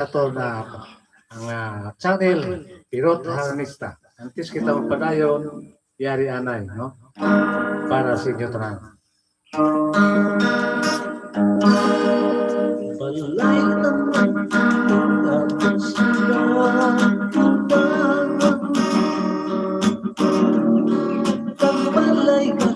ato na ang channel Pirot Harnista. Antes kita magpadayon, yari anay, no? Para sa inyo tanan. Balay naman natin sila balay ka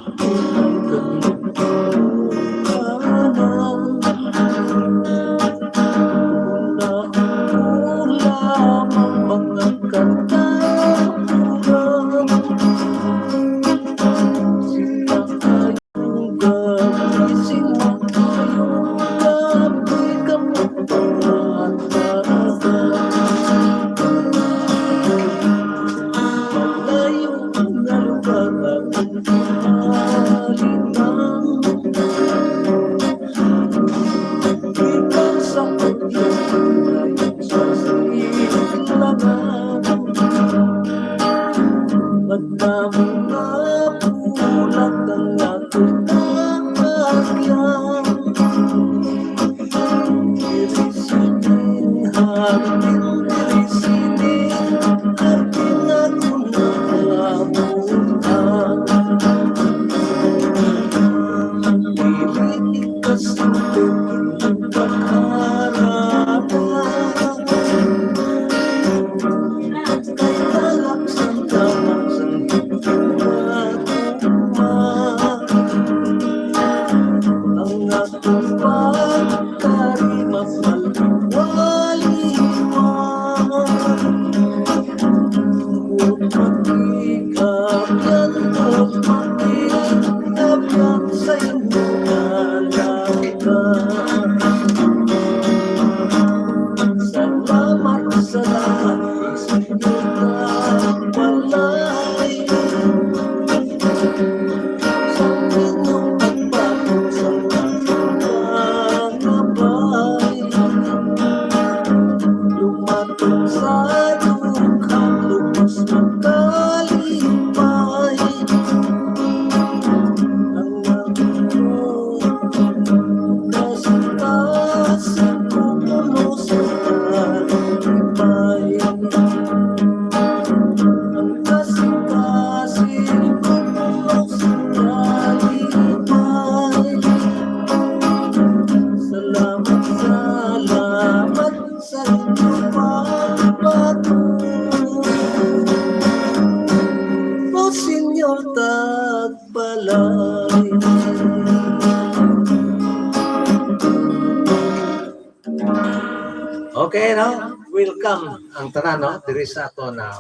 Okay, no? Welcome ang tanan, no? Diri sa ato na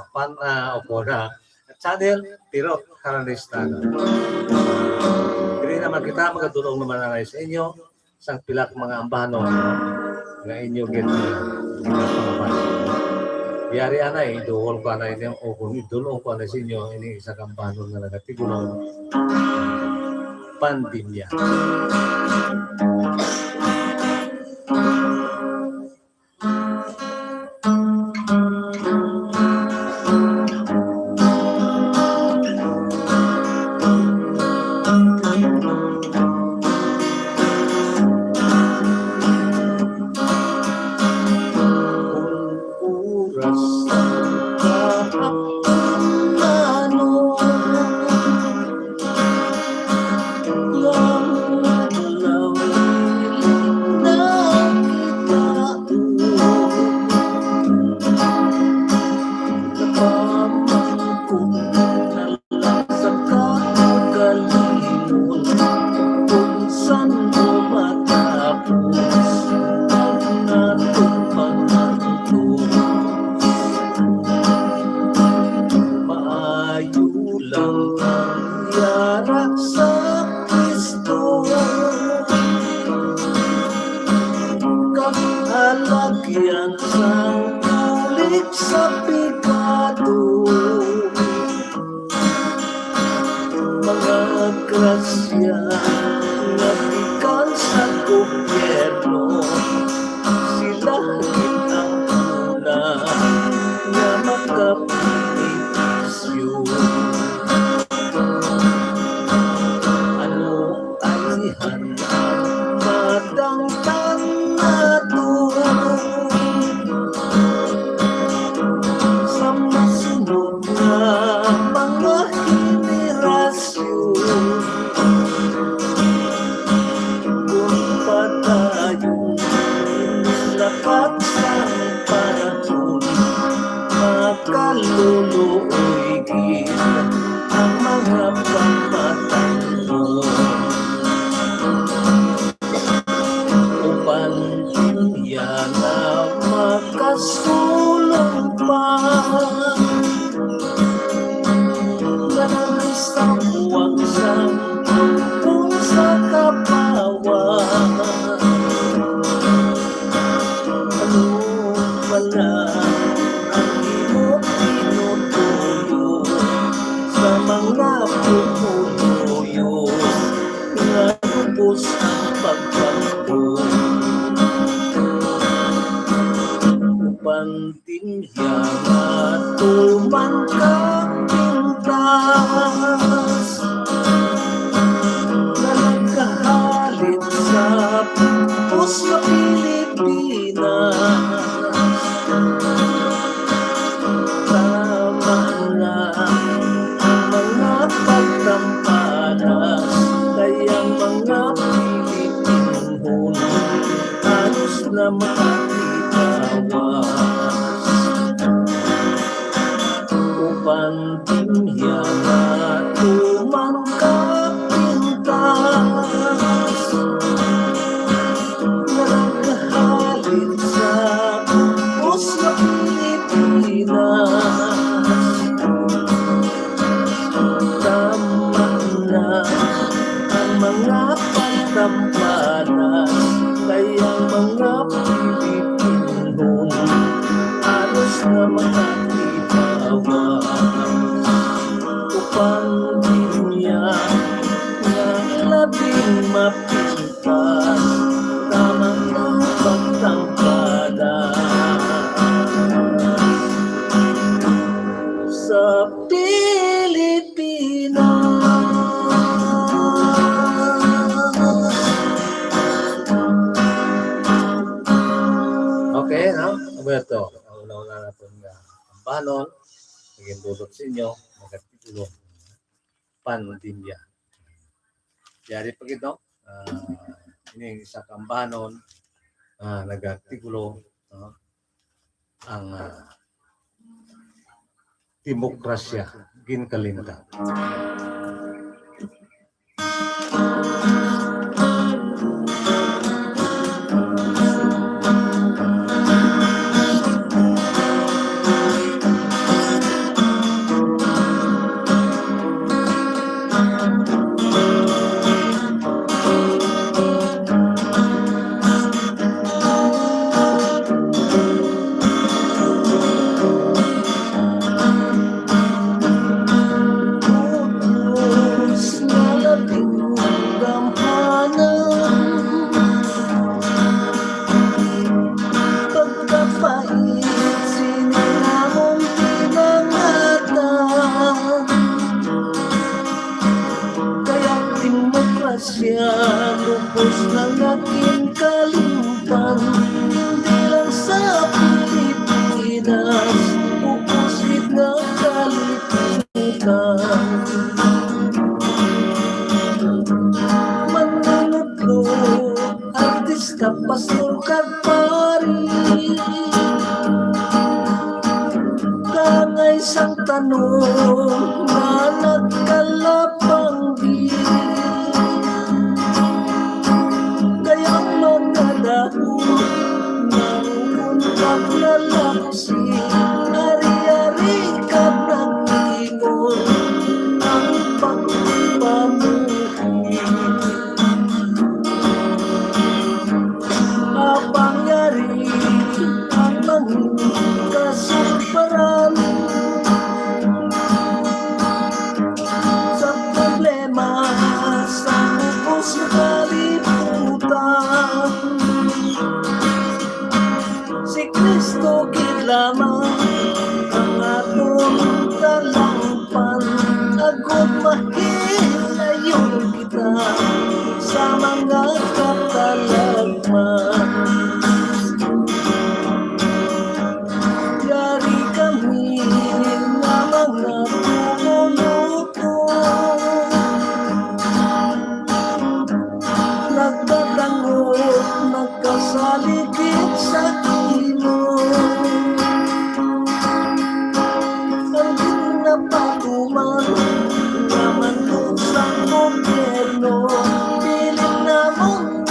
opo na channel Pirot Harnista. Diri naman kita magadulong naman na sa inyo sa pila ka mga ambano, no? Nga inyo yari anay, duhol ko na inyo o kung idulong ko na sa inyo ini isa kambano na nagatigulang pandemya. Madang tanah na ang imong tinutuyo sa mga pumupuyo nga lubos ang pagpagpo upang tinhiya nga tuman kang pintas na nagkahalit sa pusyo Pilipinas. Tama na ang mga pagtampanas, kayang mga Pilipinhon halos na makakitawas upang tinhiya nga tuman kang pintas na nagkahalit sa pusyo Pilipinas. Tama na ang mga pagtampanas, kayang mga Pilipinhon halos na makakitawas upang tinhiya nga labing mapintas. Tama na pagtampanas sa Pilipinas. Okay, no? Alberto, ang una-una natin ambanon, naging dulot sa inyo, nagkatitulo, pandemya. Yari pag ito, ini sa kambanon, nag-artikulo ang demokrasya ginkalinta. Lubos ng aking kalimpan, hindi lang sa Pilipinas, pupusit ng kaliputan. Manunutlo, artista, pastor, kadpari, kangay sang tanong na nagkalapanggi. Kayang mga dahon ng untak na laksi, ari-ari ka nag-ingon ang pagpamuhi. Mapangyari ang manging kasumparan sa problema sa bukos na kaliputan. Si Kristo gid lamang ang atong talangpan, agud mahilayon kita sa mga katalagman. Yari kami nga mga tumuluto, nagtatangot, nagkasalikip sa ilong. Ang ginapatuman naman doon sa gobyerno, pilit namon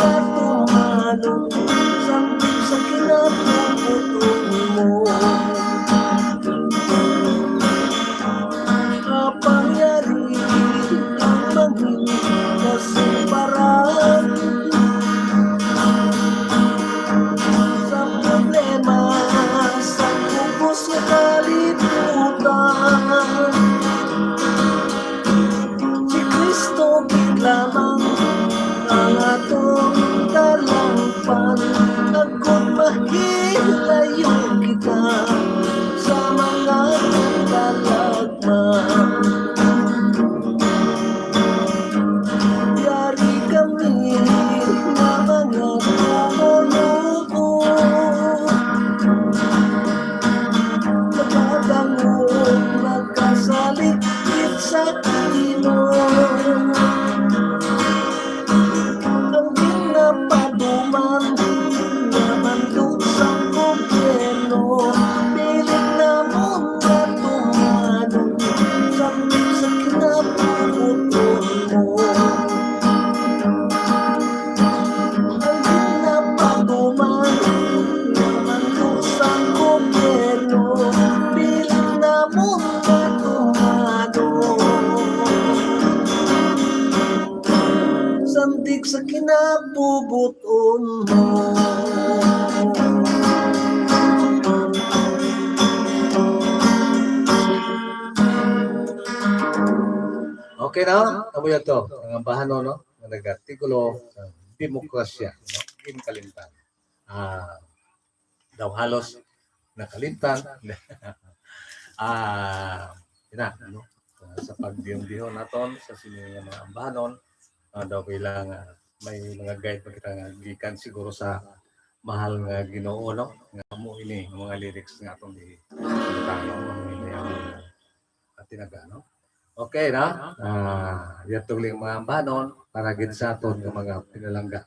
Okay na? Amo yan to. Ang ambahan no? Nga nag-artikulo sa demokrasya. No? In kalimtan. Daw halos nakalimtan. No? Sa pagdiyong-diyong naton sa sining mga ambahanon, daw bilang may mga guide pa kita nga gikan siguro sa mahal nga Ginoo no nga mo ini mga lyrics nga atong tano ini ang tinaga no. Okay na? Yato lang mga ambahanon para gid sa aton nga mga pinalangga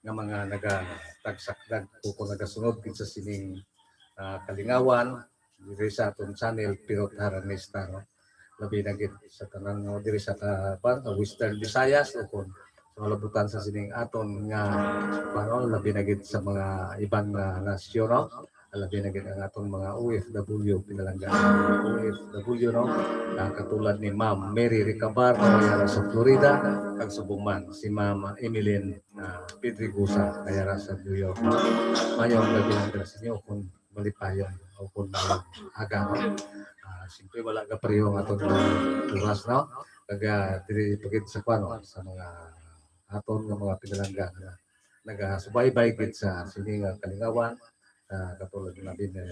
nga mga nagatagsak kung nagasunod gid sa sining kalingawan diri sa aton channel Pirot Haranista no. Labi na gid sa tanan mo diri sa Western Visayas o kung sa malabutan sa sining aton nga labi na gid sa mga ibang nasyon no. Labi na gid ang aton mga OFW pinalangga OFW no. Katulad ni Ma'am Mary Ricabar kaya sa Florida kag subong man si Ma'am Emeline Pedregosa kaya sa New York no. Mayong labi na gid sa inyo kung malipayon o kung aga no. Siyempre wala ka pareho nga itong oras, no? Kaga diri pagit sa kwano, sa mga aton nga mga pinalangga na nagasubaybay gid sa sining kalingawan, katulad na din ni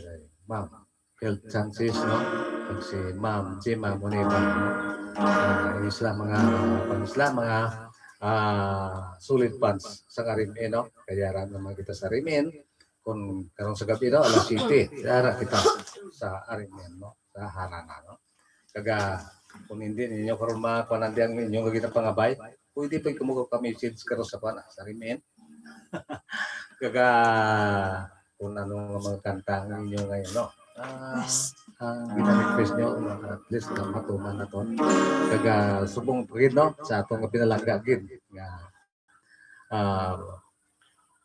Ma'am Health Chances, no? At si Ma'am Gemma Moneva, no? Mga solid funds sa Karimin, no? Kaya ran naman kita sa Rimin, kung karong sa gabi, no? Alas 7, kaya kita sa Arimin, no? Sa Harana, no? Kaga, kung hindi ninyo karon makuanandian ninyo kagita pangabay, pwede pa kumuha ka message karon sa pana sa Rimen. Kaga, kung ano mga kanta ninyo ngayon, no? Ang gina-request nyo, at least na matuman na to. Kaga, subong pagid, no? Sa atong pinalangga gid nga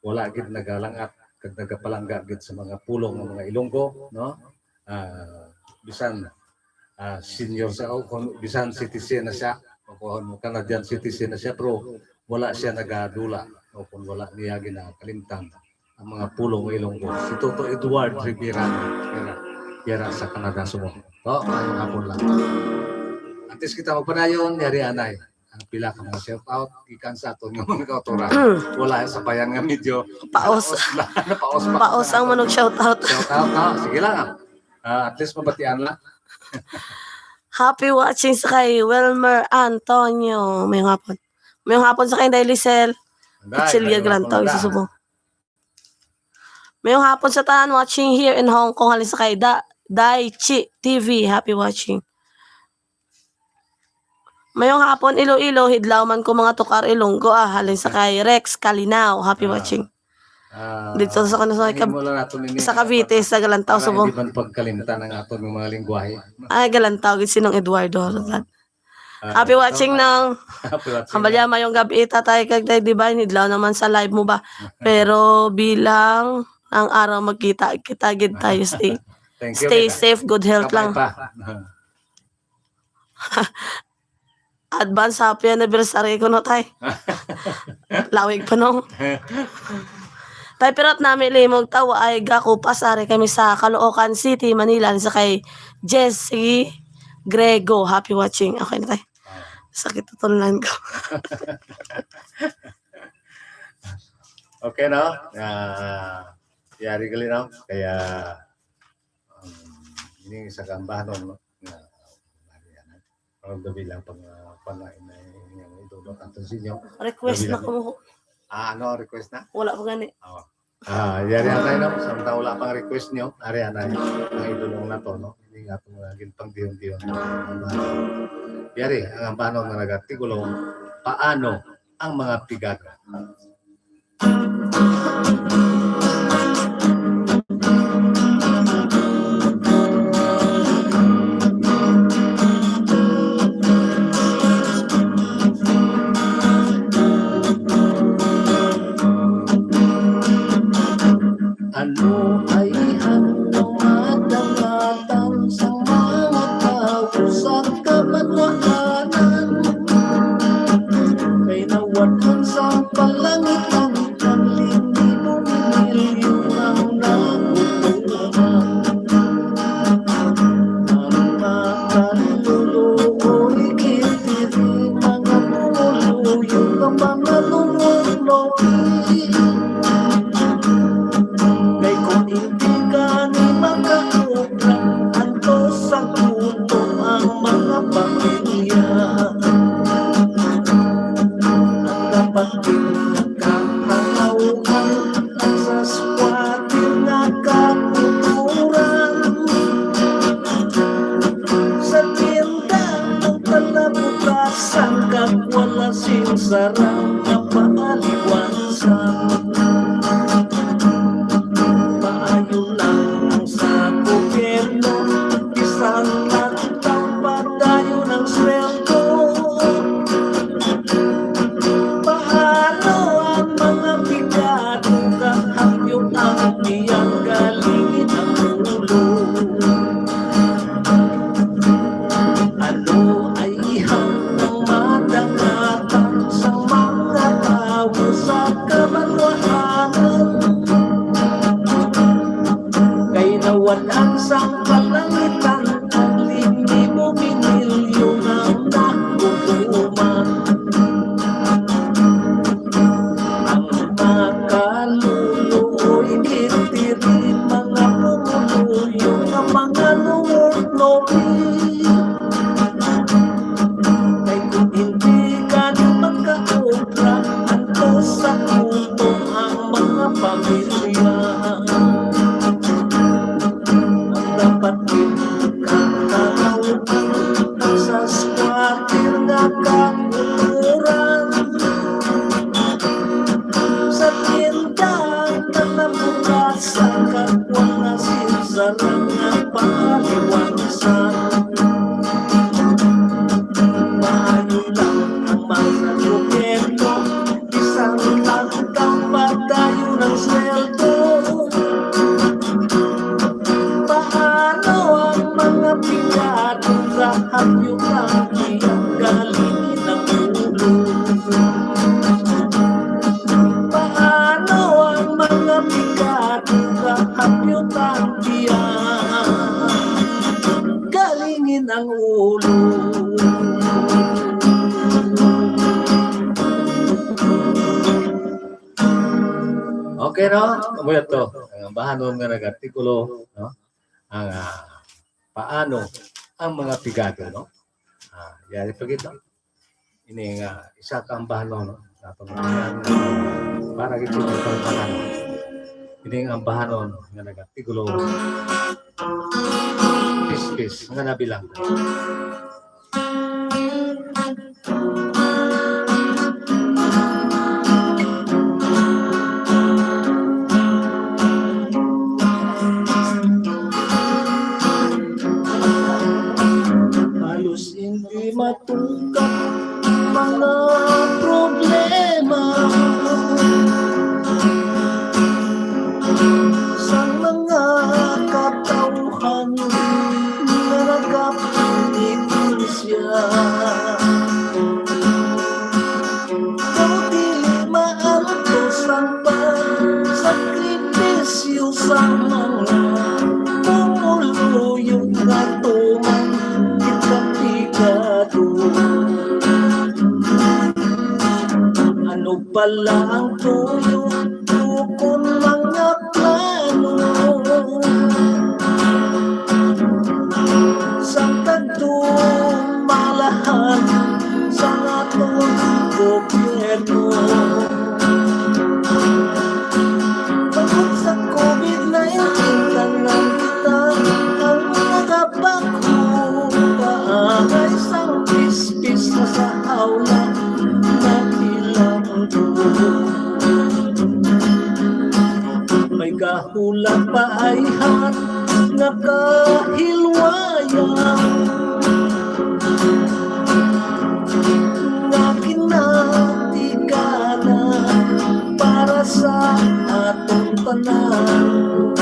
wala gid nagalangat kag nagapalangga gid sa mga pulong ng mga Ilonggo, no? Bisan senior sa bisan citizen na siya o Canadian citizen na siya pero wala siya nagadula o kung wala niya ginakalimtan ang mga pulong Ilonggo. Si Toto Edward Rivera sa Canada sumo. Ayong hapon lang. Antes kita magpanayon, yari anay. Ang pila ka mga shout out gikan sa aton nga mga kautora. Wala sa bayan nga medyo paos ang manog shout out. Sige lang. At least mabatian lang. Happy watching sa kay Wilmer Antonio. Mayong hapon sa kay Dailicel. Chilia Grantaw sa Subo. Mayong hapon sa tanan watching here in Hong Kong halin sa kay Daichi TV. Happy watching. Mayong hapon Iloilo hidlaw man ko mga tukar Ilonggo halin sa kay Rex Kalinaw. Happy watching. Dito sa sa Cavite sa Galantaw subong. Hindi man pagkalimtan ang aton ng mga lingwahe. Ay Galantaw gid sinong Eduardo. Happy watching ng Kambalya mayong gabi tatay kag tay Divine hidlaw naman sa live mo ba. Pero bilang ang araw magkita kita gid tayo stay safe, good health lang. Advance happy anniversary ko no tay. Lawig pa no. Tay pirot namin limog tawa ay gako pasare kami sa Caloocan City, Manila sa kay Jessie Grego. Happy watching. Okay na tay. Sakit tutulan ko. Okay no? Yari gali no? Kaya ini sa gambahan no? Ang gabi lang pang panain na yung idulot aton sa inyo. Request na ko. Ano request na? Wala pa gani. Yari anay no? Samtang wala pang request nyo, ari anay ang idulong na to no? Hindi nga itong naging pang-diyon-diyon. Yari, ang paano na nag-artikulo, paano ang mga pigaga? Ano ay hanamatan sa mga tao sa kabanahanan? Kay nawakan sa palangit ang kanlingin kawanan sa kalangitan, ang libo binilyon ang nakukuman. Ang makaluluoy kitiri, mga pumuluyo ng mga lumurnobi. Kay kung hindi ka magkaobra, anto sa mundo ang mga pamilya. Ang dapat kakaupan sa squatter nga kakuran, sa tindahan na nabukas sa kapwa na sinsarang nga paliwansan. Maayo lang ang mga gobyerno, isang tangkang pagdayo ng sweldo. Paano ang mga pinatong lahat yung lagi ang galing ng ulo? Paano ang mga pinatong lahat yung lagi ang galingin ang ulo? Okay, no? Kamuya to. Ang bahanon nga nag-artikulo, no? Ang paano ang mga pigado, no? Yari pagit, no? Ini nga, isa kang bahanon, no? Para kita ang bahanon. Ini ang bahanon nga nag-artikulo. Pis-pis, nga nabilang. Halos hindi matungkap mga problema sa mga katauhan na nagkapitin siya. Kung di maaltos ang pagsakripisyo sa mga pumuluyong katuman ikapigado. Ano pala ang tuyo kung mga plano sa tagtumalahan sa atong gobyerno? Pagod sa COVID-19 tanan kita ang mga bagong paangay sang pispis na sa aula na ilang may kahulang pa ay hat na kahilwayan na kinatikanan para sa atong tanan.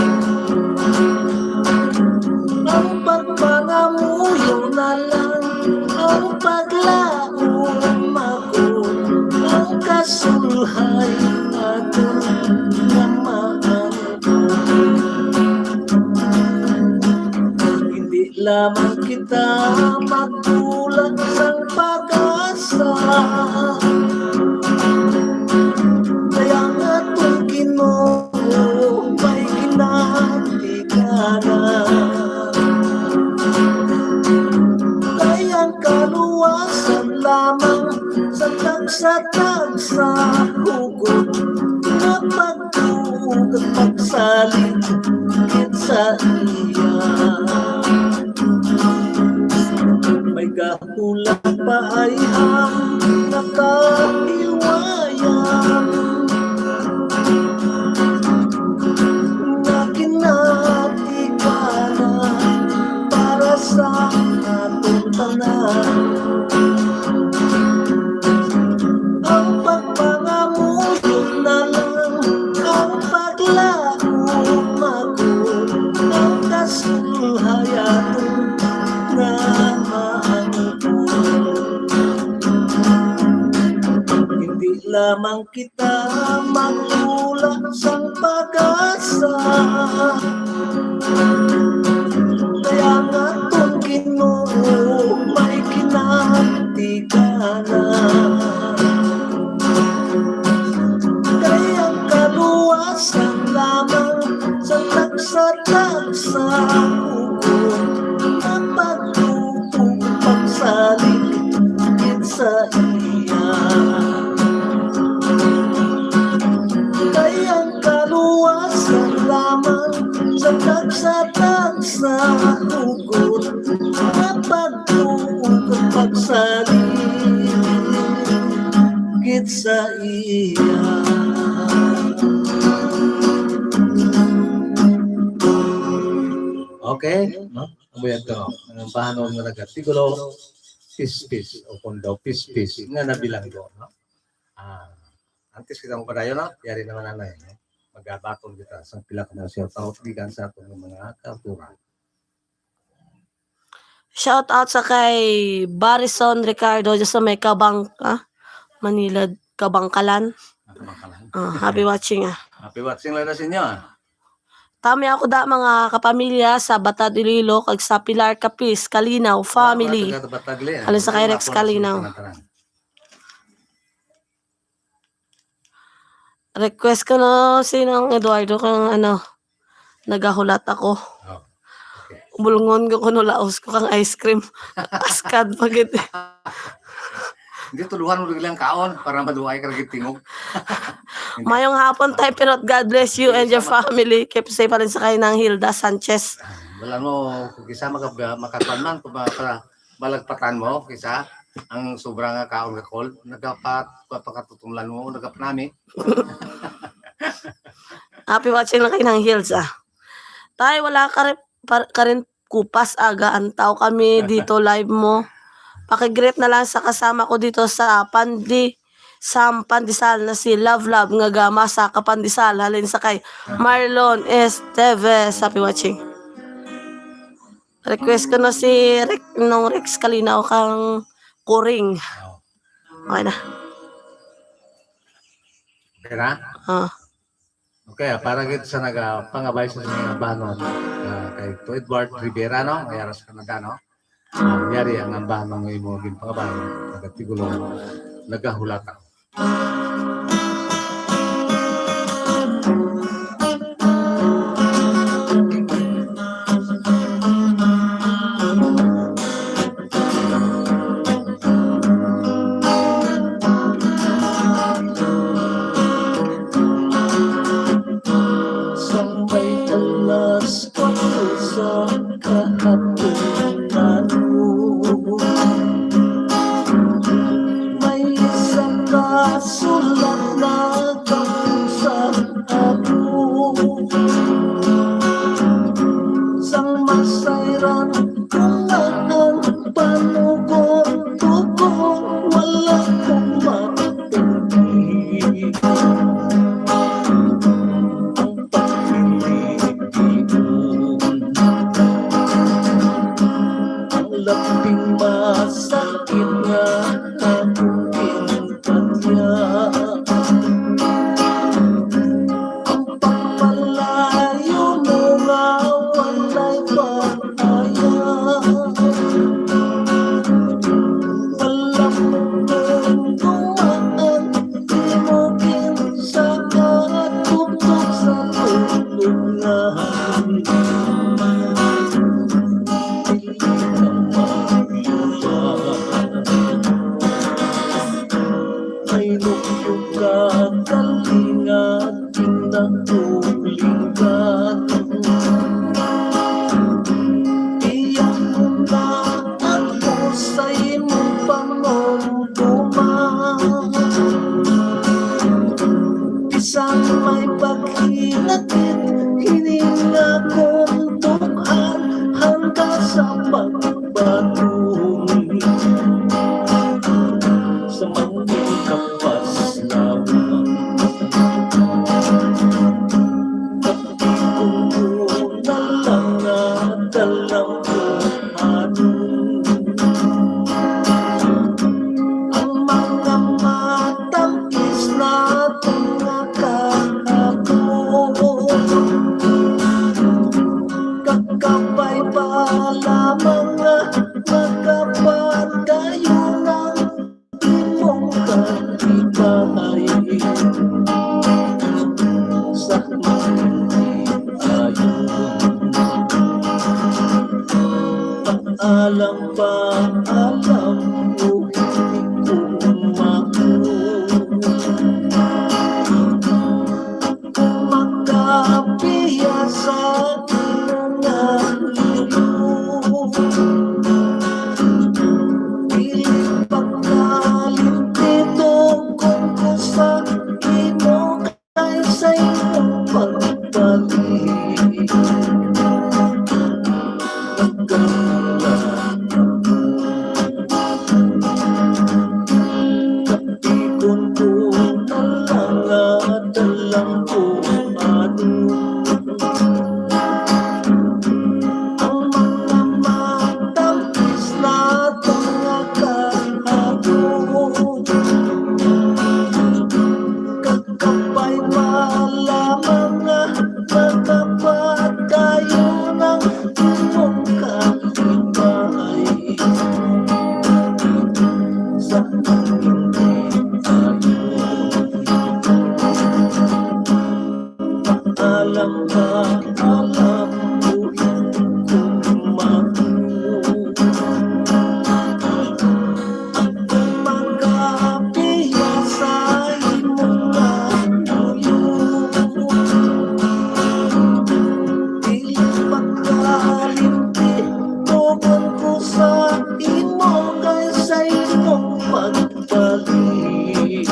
Ang pagpangamuyo na lang ang paglaom ako, ang kasulhay aton na maangko. Hindi lamang kita magtulad sang pag-asa, kaya nga itong Ginoo may kinatikanan. Kayang kaluwasan lamang sa tagsa-tagsa hugot na pagtug at pagsalit sa iya. May kahulang pa ay ang nakahilwayan na kinatikanan para sa atong tanan. Ang pagpangamuyo na lang ang paglaom ako, ang kasulhay aton na maangko. Hindi lamang kita magtulak sang pag-asa, sa ugon na pagsaligid sa iya. Kayang kaluwasan lamang sa tagsa-tagsa ugon na pagsaligid sa iya. Okay, no? Abuyan to, ang bahanon nga nagatigulo, pis-pis, o kung daw pis-pis, nga nabilang do, no? Antes kita mo padayon, no? Yari naman nanay, no? Magabatol kita sa pila ka na siya, taot gigan sa atong mga kultura. Shout out sa kay Barison Ricardo dyan sa may Manila, Kabangkalan. Kamangkalan. Happy watching Happy watching lang na sa inyo, Tami ako da mga kapamilya sa Batad Iloilo kag sa Pilar Capis, Kalinaw, family. Alin sa kay Rex Kalinaw. Request ko no sinang Eduardo kang nagahulat ako. Oh, okay. Bulungon ko kuno laos ko kang ice cream. Askad pagit. Hindi tuluhan mo lang kaon para maduhay ka rin tingog. Mayong hapon tayo pero God bless you and your family. Keep safe pa rin sa kayo ng Hilda Sanchez. Wala mo, kung kisa makatuan man, kung malagpatan mo, kisa, ang sobrang kaon ka call, nagpakatutulan mo, nagpapanami. Happy watching lang kayo ng Hills Tayo wala ka rin kupas aga. Antaw kami dito live mo. Pakigreet na lang sa kasama ko dito sa Pandisal na si Love nga gama sa Kapandisal. Halin sa kay Marlon Esteves. Happy watching. Request ko na si Rex Kalinaw kang kuring. Okay na. Okay na? Okay, para gito sa nagpangabay sa mga banon kay Edward Rivera, no? Mayara sa Canada, no? Yari ang ambahan ng imo ginpangabay, nagatigulo, nagahulata. Sa Alang pa, alam mo, hindi ko makapiya sa nangyayalo. Pilit pagkalintito kung kusa ino kay sa iyong pagbalik. Kapikon ko na lang at alam ko ano ang mga matamis na tangakahalo. Kakapay malamang nga matapat tayo ng iyong kalibay sa hindi tayo. Alam ba, alam ko hindi ko makapiya sa imong kaluyo. Di pagkalimti tugon ko sa imo kay sa imong pagbalik.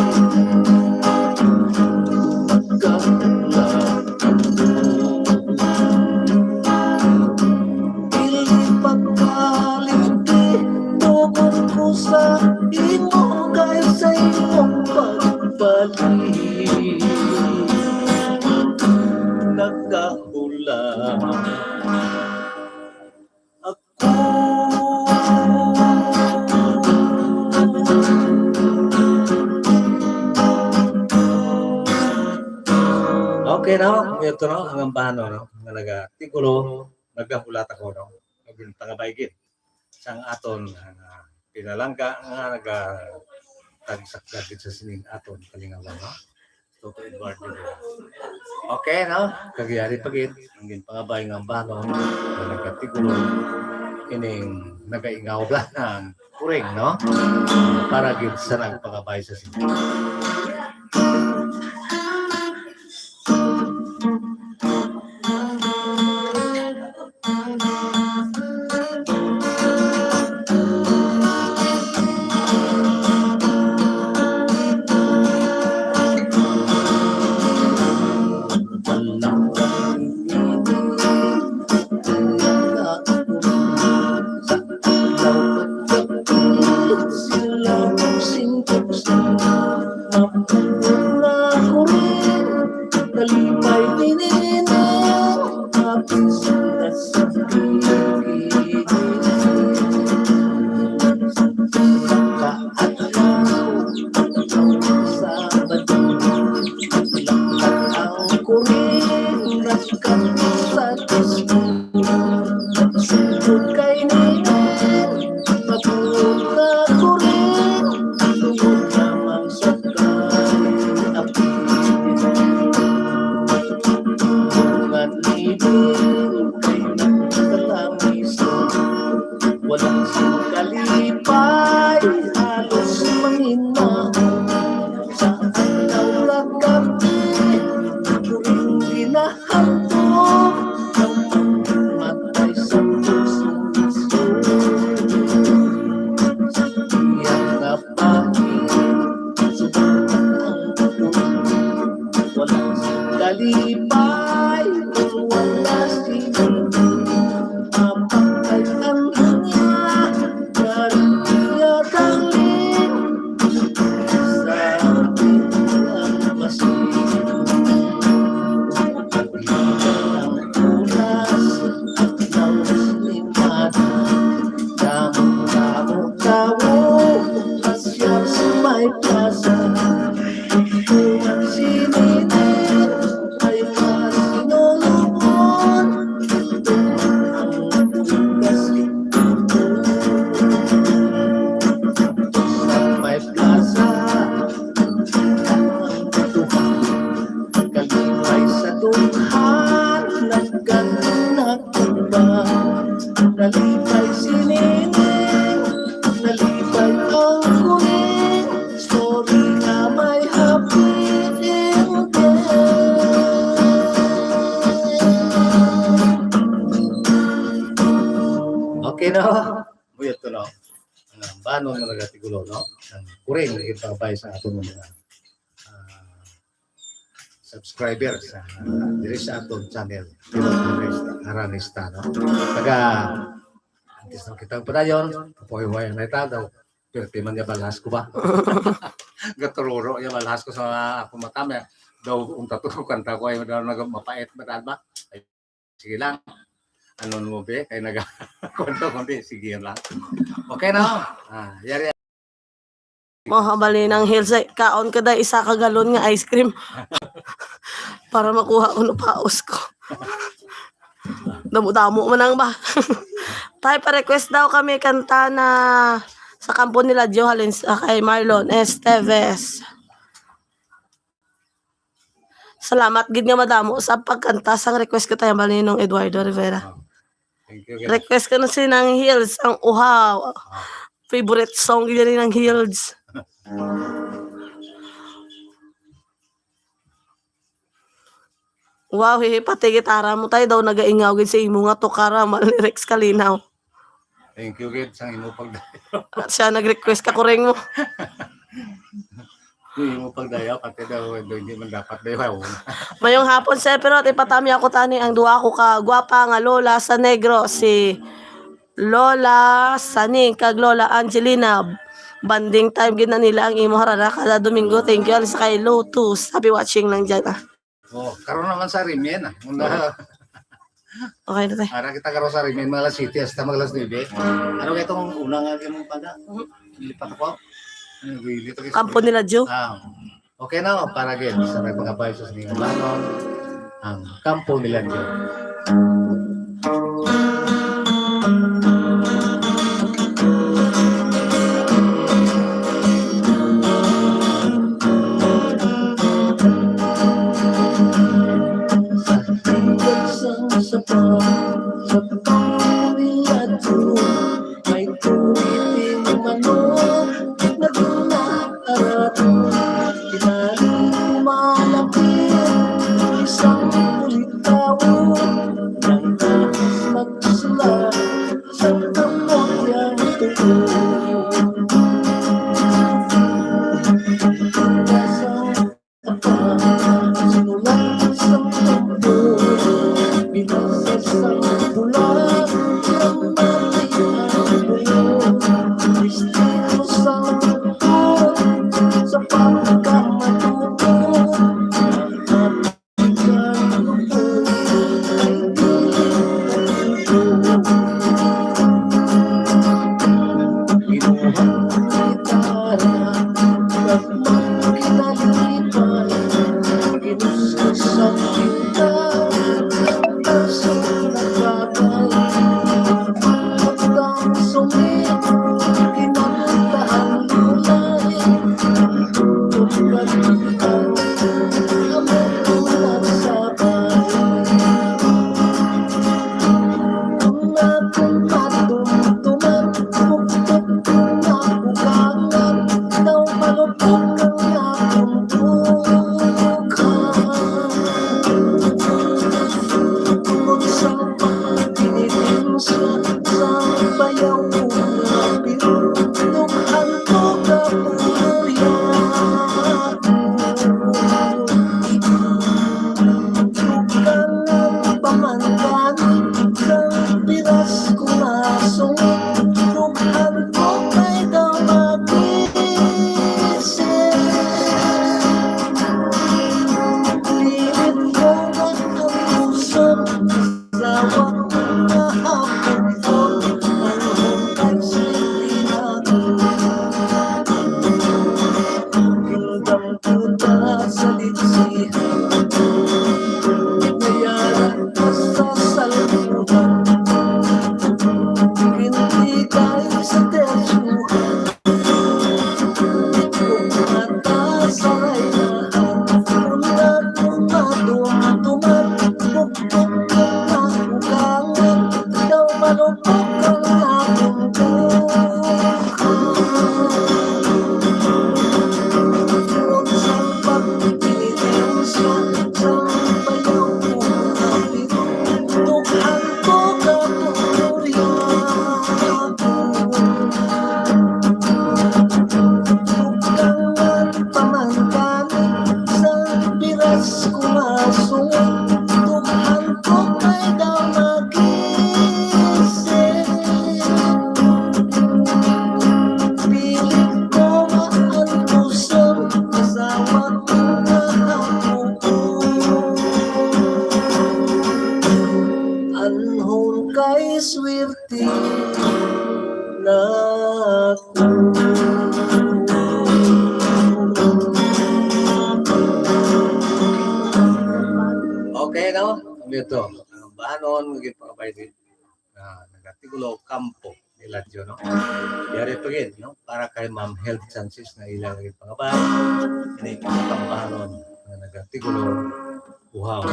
Pagkalimti tugon ko sa imo kay sa imong pagbalik. Nagkahula ako. Okay no, ito no, ang ambano no, nga nagatigulo, nagahulat ako no, agin pangabaygit sang aton pinalangga nga tagsakdag sa sining aton kalingawan no. Toto Eduardo. Okay no, kagyari pagit ang pangabay nga ambano nga nagatigulo ining nagaingaw ng kuring no, para gid sa nagpangabay sa sining. Walang kalipay, halos mangina sa araw na gabi, turing ginahantong ng matay sa pusong iso. Iyan na pahit, subukan ang turing, walang kalipay, wala sining. Nalipay sini Okay no? Buyot to no. Banon nga nagatigulo no. Ang kuring ipabay sa aton mga subscriber sa diri sa aton channel Aranista no. Taga antes no kitang padayon, poy-way na ita daw. Perti man ya balas ko ba? Gatururo ya balas ko sa ako matama daw unta to kanta ko ay daw mapait ba? Ay, sige lang. Ano mo be kay naga kwento kundi sige lang. Okay na. Yari. Mahabali ng hills ay kaon ka da isa ka galon nga ice cream para makuha ko no paus ko. Damo-damo man ang ba. Tay pa-request daw kami kanta na sa kampo nila Johalin kay Marlon Esteves. Salamat gid nga madamo sa pagkanta sang request ko tayo bali nung Eduardo Rivera. Thank you. Request ko na si ng Hills ang uhaw. Favorite song gid rin ng Hills. Wow, pati gitara mo tayo daw nagaingaw gid sa imo nga tukara mal lyrics kalinaw. Thank you gid sang imo pagdayo. At siya nag-request ka kuring mo. Imo pagdayo pati daw hindi man dapat dayo. Mayong hapon sa pero ipatami ako tani ang duwa ko ka gwapa nga lola sa negro si Lola Saning kag Lola Angelina. Banding time gid na nila ang imo harana kada Domingo. Thank you sa kay Lotus. Happy watching lang dyan. Oh, karon naman sa Rimen Muna Okay na tayo. ara kita karon sa Rimen mga alas 7 hasta mga alas 9. Ano kay itong unang nga imong pada? Lipat ko. Really to Kampo nila Joe. Okay na para gid sa may pagabay sa sining banon ang kampo nila Joe. Sa pangilado may tuwiting manok nagulatarap kinaling malapit isang ulitaw nang nais magsulat sa kamoyang tuloy nasa tapang sinulat sa tambo binasa sa bulan ng maliang bulong destino sa mundo sa pagkamatuto at ikaw luto ay kinuha gitara at magkinalipan kinuskas sa kita sa nagkakay magdang sumit kinantahan lulay tugad ang amutulat sabay kung natin matumtuman buktok na bukangan daw malupok ang aking tungkol sa pagtinitin sa bayaw ko na pinuntuhan ko kapuyan tukan ang pamangkani sa piras ko na sungit tukan ko kay damagisip pilit ko magtutusan sa wakong naapon ang hanggang sininato hinggang puta sa litsihan nayaran ka sa salpuhan hindi kayo sa tersyuhan kung mata sa kailangan muna tumadumtuman buktok ka na ulangan daw malupok ang aking tungkol sa pagtinitin sa bayaw ko na pinuntukan ko kapuyan kay swerte na ako. Okay, no? Dito, ang bahanon, maging pangabay din. Nagatigulo, kampo, nila dyan, no? Yari ito yun, no? Para kay ma'am health chances na ilang maging pangabay. Ini ang bahanon na nagatigulo, uhaw.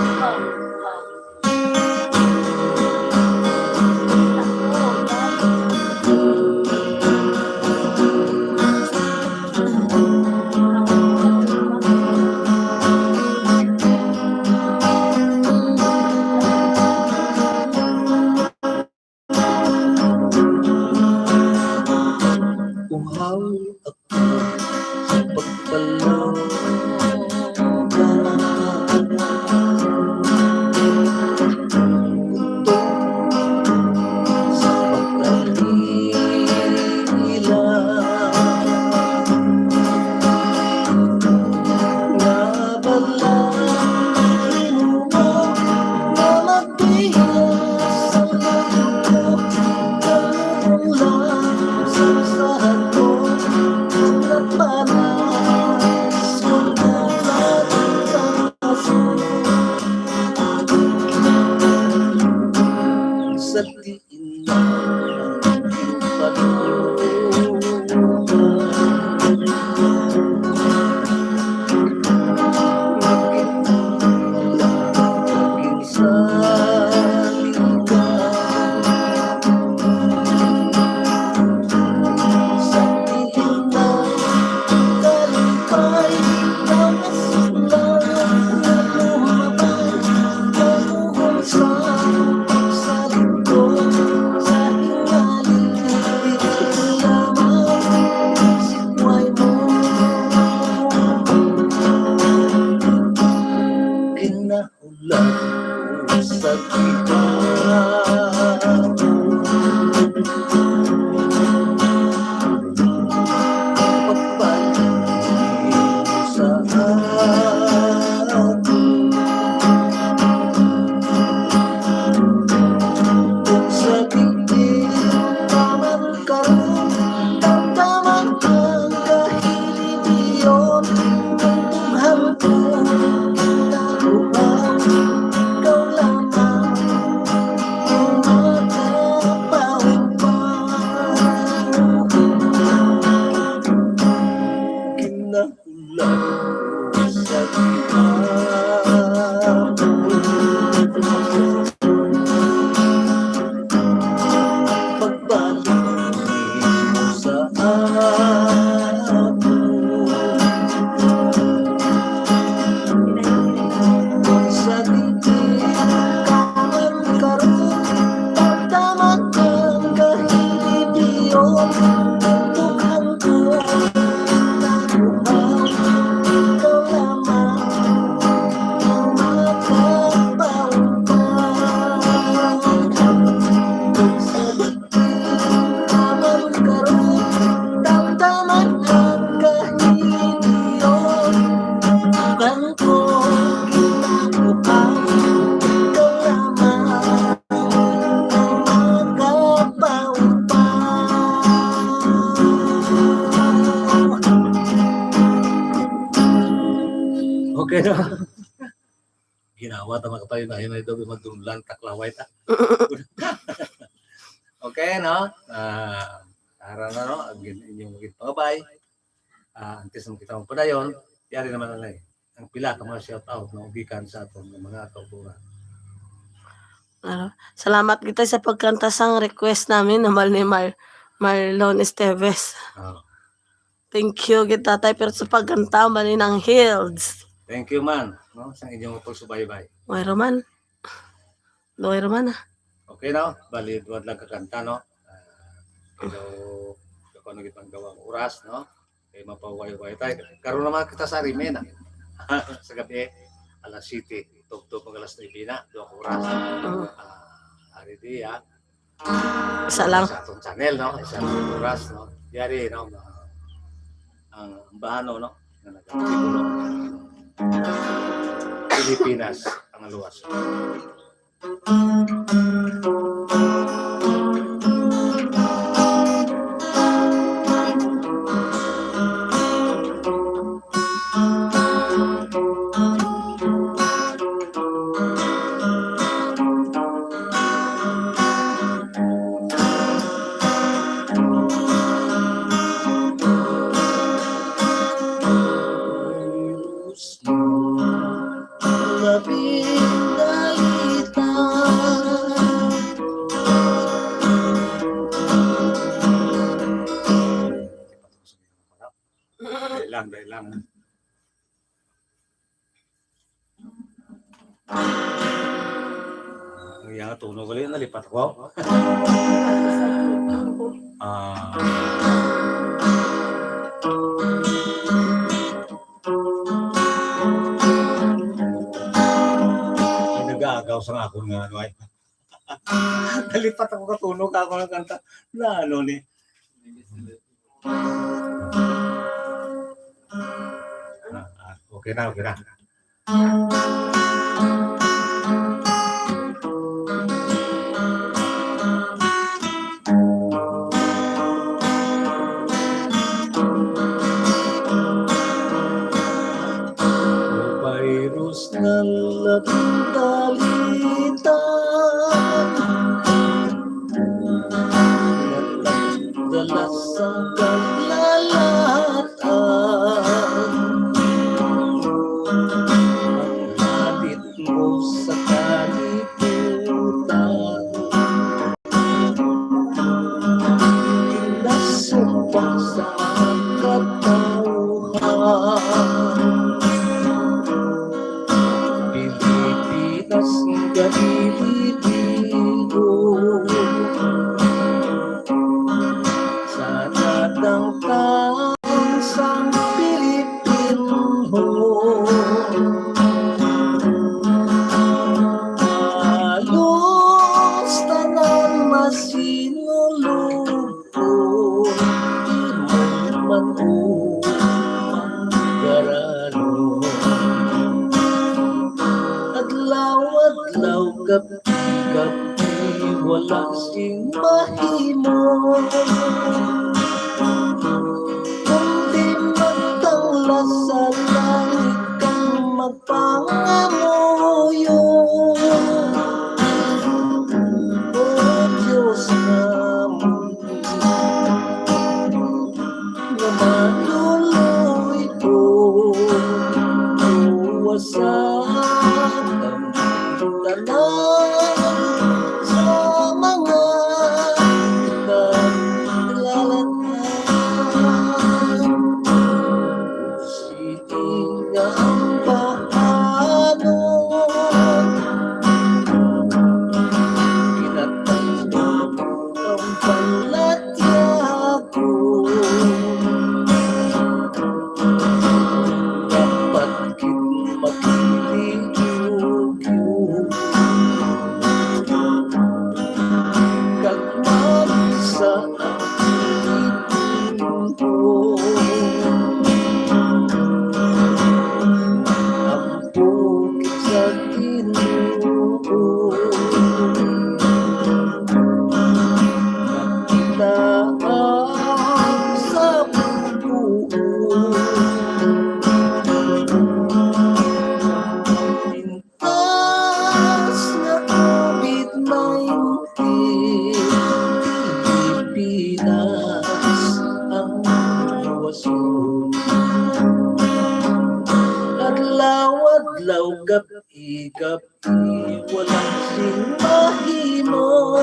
Uhaw ako sa pagpaloga. Kuto sa pagkalila. Nabala inuman na magbigas sa lago. Ganun lang sa ko. Sa diin na aking naging saling ka. Sa diin na kalipay na maslang na lumabay mamuhol sa pagsalit ko sa hingali lamang sikway mo. Kinahulan ko sa Okay na. Ginawa ta mga tayo na yun ay daw madunlan taklaway ta. Okay, no? Ara na, no? Ang inyong maging pangabay. Antes mo kita mo padayon, yari naman na lang. Ang pila ka mga shout out na ugikan sa aton ng mga kauturan. Salamat kita sa pagkanta sang request namin naman ni Marlon Esteves. Thank you kita tayo pero sa pagkanta mali ng Hills. Thank you man, no? Sa inyong pagsubaybay. Mayro man. Mayro man ah. Okay, no? Bali, duwad lang kakanta, no? Pero, ako naging panggawang oras, no? Kaya mapaway-way tayo. Karoon naman kita sa Rimena. Sa gabi, alas 7. Tugtog pag alas 9 na. 2 oras. Hari di, ha? Isa lang. Sa atong channel, no? Isang oras, no? Yari, no? Ang bahano, no? Na nagtigulo. Pilipinas ang luwas. dahil lang. Ang iyang tunog ulit, nalipat ko. Nag-aagaw sa akong nga ano ay. Nalipat ako katunog ako ng kanta. Na ano ni. Okay na, okay na. Virus na lagdalitan dala sa kalalatan habit mo sa kalibutan inasupang sa katauhan Pilipinas galileo sa natang tansang Pilipino halos tanan masinulog man o garano adlaw gabi wala sing mahimo kundi magtangla sa langit kang magpangamuyo o Diyos namin na maluloy ko wasak sa mga naglalatan sitinga ang paano pinatanggap ang palatya ko dapat makilig sa ating mundo ang bukit sa Ginoo nakitaang sa buo pintas na COVID-19 Pilipinas ang luwason adlaw gabi walang sing mahimo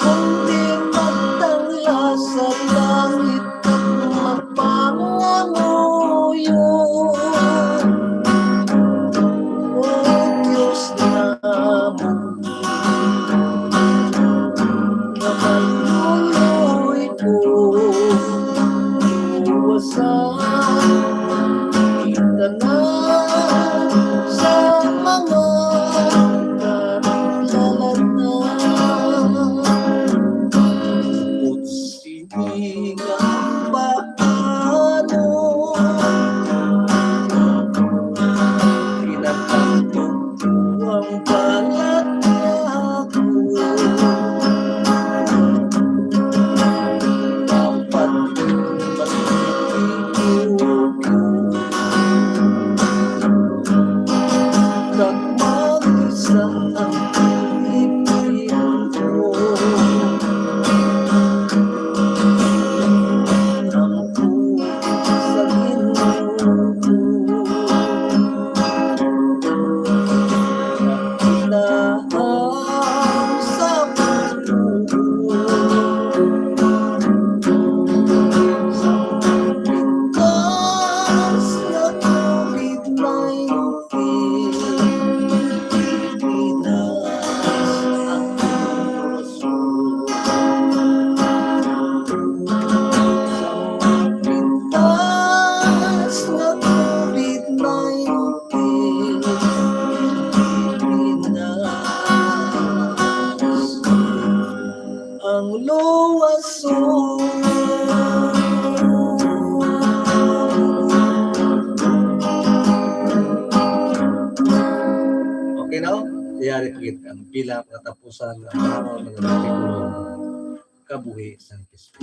kundi magtangla sa langit at magpangamuyo o Diyos namin maluloy ko wasak ka na Okay na, oh? Iyari pagit ang bilang katapusan ng araw ng artikulong kabuhi sa Kristo.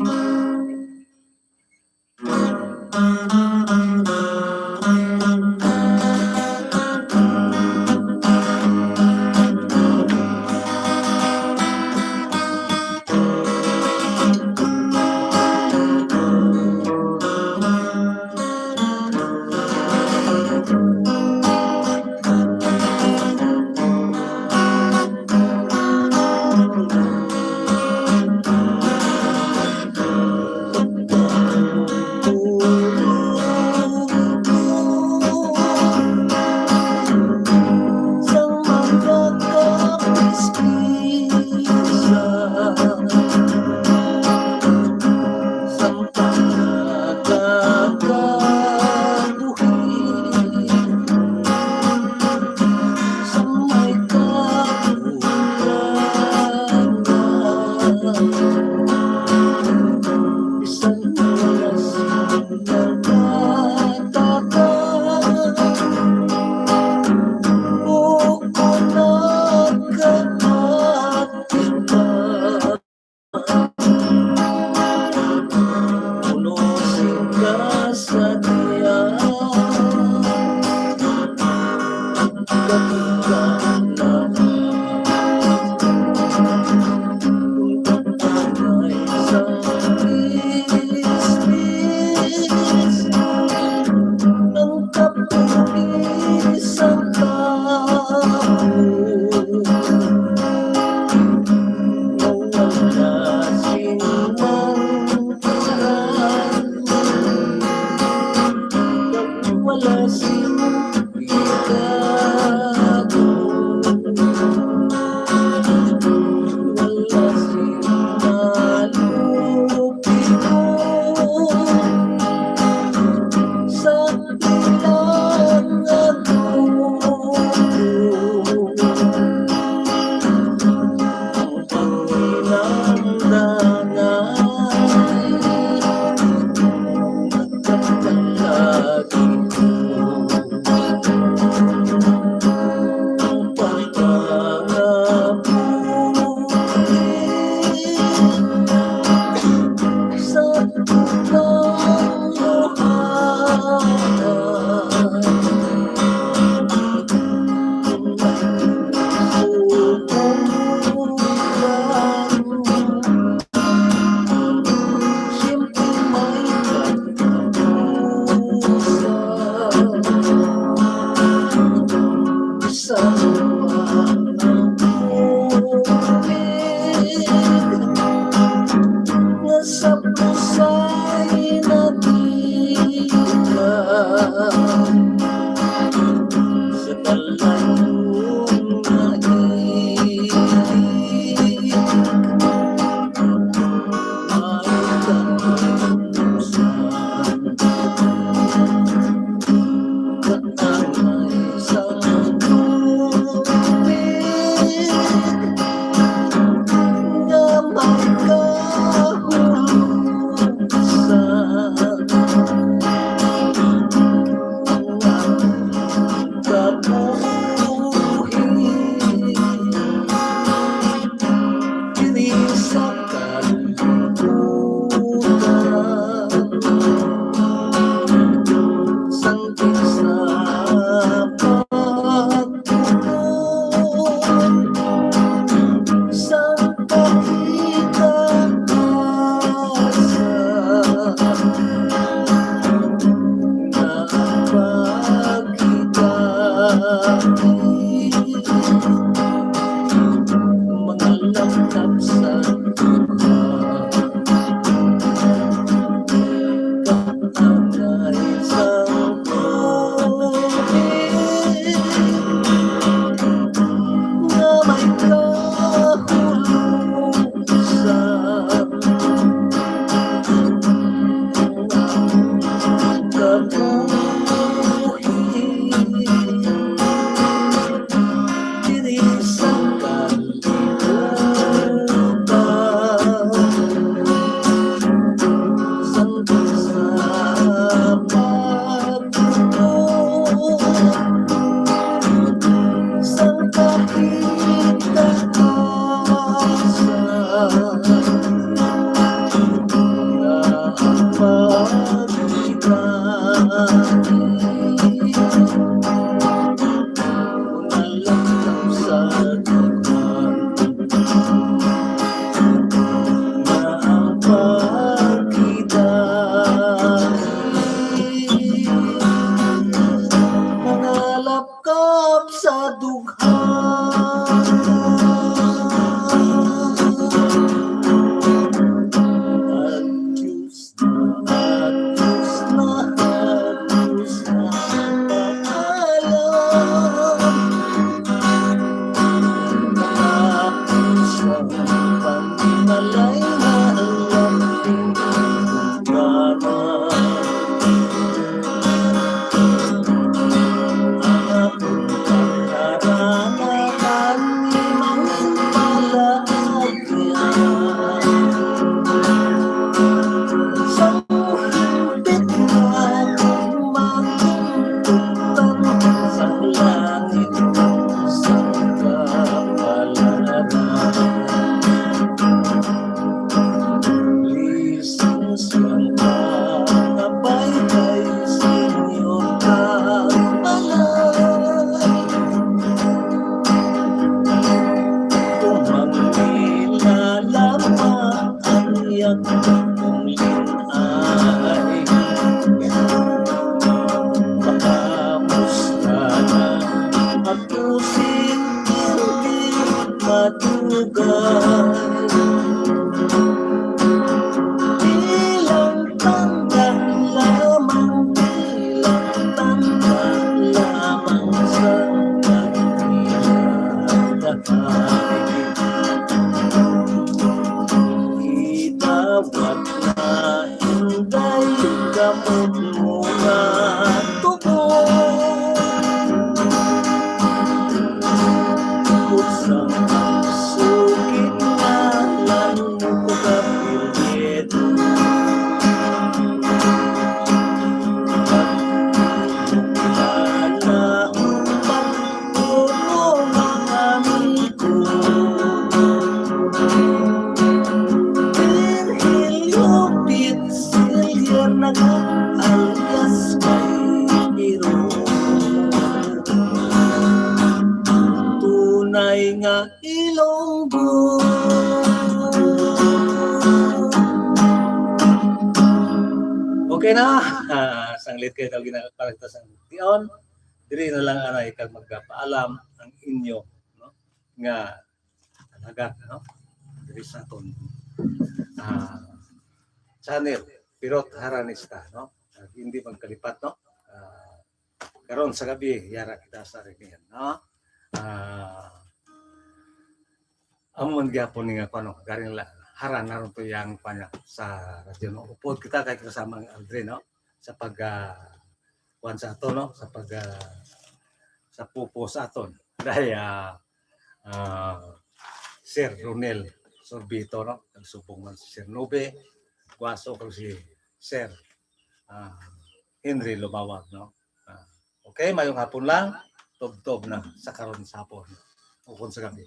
biyak kung ay makamusta na ako hindi matugay. Bilang tanda lamang, bilang tanda lamang sa pagkakahay. Dapat na hinday gamot mo nga tubo. Kusang sukit nga lang mo kapilit. Pagkilala pagpuno ng amigo. Hilupit silya na alias may iro. Tunay nga Ilonggo. Okay na. Sanglit kayo daw ginakapaligtas ang diyon. Diri na lang ana ikag magpaalam ang inyo, no? Nga alaga, no? Diri sa aton channel Pirot Haranista, no? Hindi magkalipat, no? Karon sa gabi yara kita sa rin, no? Amon gyapon nga pano garing la haran naron to yang panya sa radyo, no? Upod kita kay kasama ang Aldrin, no? Sa pag kuan sa aton, no? Sa pag sa pupo sa aton dahil Sir Ronel Sorbito, no? Nagsubong man si Sir Nube Guaso kung si Sir Henry Lumawag, no? Okay, mayong hapon lang, tob-tob na sa karon sa hapon. Ukon sa gabi.